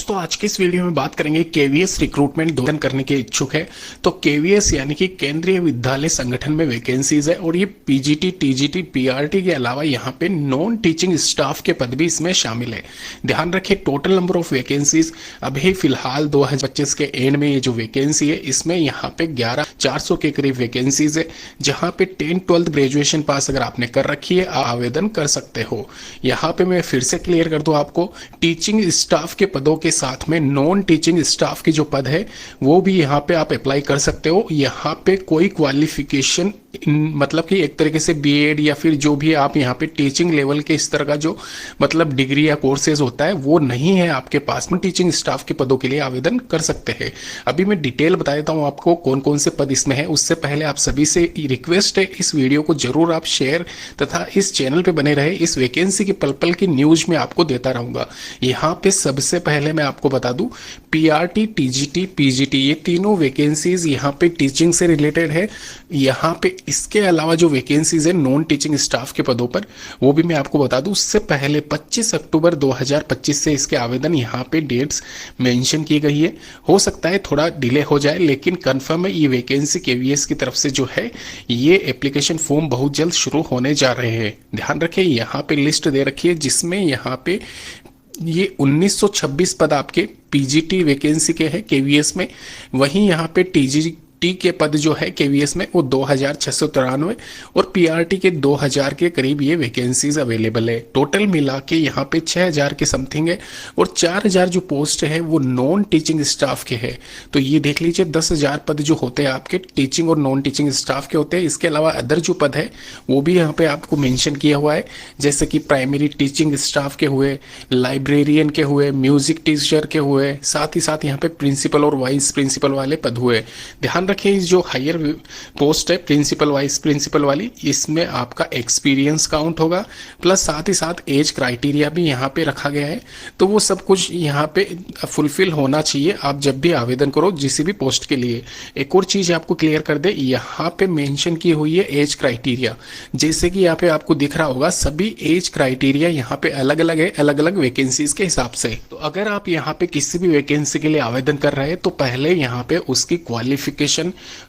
तो आज के इस वीडियो में बात करेंगे केवीएस रिक्रूटमेंट दोहन करने के इच्छुक है तो केवीएस यानी कि केंद्रीय विद्यालय संगठन में वैकेंसीज है और ये पीजीटी, टीजीटी, पीआरटी के अलावा यहाँ पे नॉन टीचिंग स्टाफ के पद भी इसमें शामिल है। ध्यान रखें टोटल नंबर ऑफ वैकेंसीज अभी फिलहाल 2025 के एंड में ये जो वैकेंसी है इसमें यहाँ पे 11,400 के करीब वैकेंसीज है, जहाँ पे 10-12 ग्रेजुएशन पास अगर आपने कर रखी है आवेदन कर सकते हो। यहाँ पे मैं फिर से क्लियर कर दूं आपको, टीचिंग स्टाफ के पदों के साथ में नॉन टीचिंग स्टाफ की जो पद है वो भी यहाँ पे आप अप्लाई कर सकते हो। यहाँ पे कोई क्वालिफिकेशन मतलब कि एक तरीके से बीएड या फिर जो भी आप यहाँ पे टीचिंग लेवल के इस तरह का जो मतलब डिग्री या कोर्सेज होता है वो नहीं है आपके पास में, टीचिंग स्टाफ के पदों के लिए आवेदन कर सकते हैं। अभी मैं डिटेल बता देता हूँ आपको कौन कौन से पद इसमें है। उससे पहले आप सभी से रिक्वेस्ट है इस वीडियो को जरूर आप शेयर तथा इस चैनल पे बने रहे। इस वैकेंसी की पल पल की न्यूज में आपको देता रहूंगा। यहाँ पे सबसे पहले मैं आपको बता दूं पीआरटी, टीजीटी, पीजीटी ये तीनों वैकेंसीज यहाँ पे टीचिंग से रिलेटेड है। यहाँ पे इसके अलावा जो वैकेंसीज है नॉन टीचिंग स्टाफ के पदों पर वो भी मैं आपको बता दूं। उससे पहले 25 अक्टूबर 2025 से इसके आवेदन यहाँ पे डेट्स मेंशन की गई है। हो सकता है थोड़ा डिले हो जाए लेकिन कंफर्म है ये वैकेंसी केवीएस की तरफ से जो है ये एप्लीकेशन फॉर्म बहुत जल्द शुरू होने जा रहे हैं। ध्यान रखें यहाँ पे लिस्ट दे रखी है जिसमें यहाँ पे ये 1926 पद आपके पीजीटी वैकेंसी के हैं केवीएस में, वहीं यहाँ पे टीजीटी के पद जो है केवीएस में वो 2,693 और पीआरटी के 2,000 के करीब ये वैकेंसीज अवेलेबल है। टोटल मिला के यहाँ पे 6,000 के समथिंग है और 4,000 जो पोस्ट है वो नॉन टीचिंग स्टाफ के है। तो ये देख लीजिए 10,000 पद जो होते हैं आपके टीचिंग और नॉन टीचिंग स्टाफ के होते हैं। इसके अलावा अदर जो पद है वो भी यहाँ पे आपको मेंशन किया हुआ है, जैसे कि प्राइमरी टीचिंग स्टाफ के हुए, लाइब्रेरियन के हुए, म्यूजिक टीचर के हुए, साथ ही साथ यहाँ पे प्रिंसिपल और वाइस प्रिंसिपल वाले पद हुए। ध्यान रखिए जो हायर पोस्ट है प्रिंसिपल वाइस प्रिंसिपल वाली, इसमें आपका एक्सपीरियंस काउंट होगा, प्लस साथ ही साथ एज क्राइटेरिया भी यहाँ पे रखा गया है। तो वो सब कुछ यहाँ पे फुलफिल होना चाहिए आप जब भी आवेदन करो किसी भी पोस्ट के लिए। एक और चीज आपको क्लियर कर दे, यहाँ पे मेंशन की हुई है एज क्राइटेरिया, जैसे कि यहाँ पे आपको दिख रहा होगा सभी एज क्राइटेरिया यहाँ पे अलग अलग है, अलग अलग वैकेंसीज के हिसाब से। तो अगर आप यहाँ पे किसी भी वैकेंसी के लिए आवेदन कर रहे हैं तो पहले यहाँ पे उसकी क्वालिफिकेशन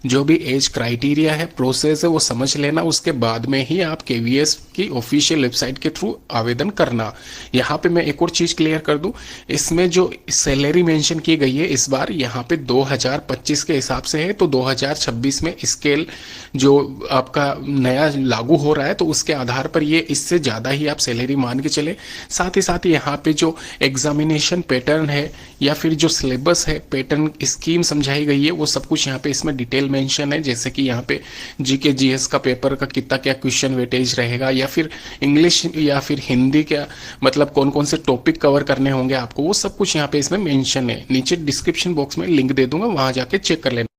जो भी एज क्राइटेरिया है प्रोसेस है वो समझ लेना, उसके बाद में ही आप केवीएस की ऑफिशियल वेबसाइट के थ्रू आवेदन करना। यहाँ पे मैं एक और चीज क्लियर कर दूं, इसमें जो सैलरी मेंशन की गई है इस बार यहाँ पे 2025 के हिसाब से है, तो 2026 में स्केल जो आपका नया लागू हो रहा है तो उसके आधार पर ये इससे ज्यादा ही आप सैलरी मान के चले। साथ ही साथ यहाँ पे जो एग्जामिनेशन पैटर्न है या फिर जो सिलेबस है पैटर्न स्कीम समझाई गई है वो सब कुछ यहाँ पे इसमें डिटेल मेंशन है, जैसे कि यहाँ पे जीके जीएस का पेपर का कितना क्या क्वेश्चन वेटेज रहेगा या फिर इंग्लिश या फिर हिंदी क्या मतलब कौन कौन से टॉपिक कवर करने होंगे आपको, वो सब कुछ यहाँ पे इसमें मेंशन है। नीचे डिस्क्रिप्शन बॉक्स में लिंक दे दूंगा, वहां जाके चेक कर लेना।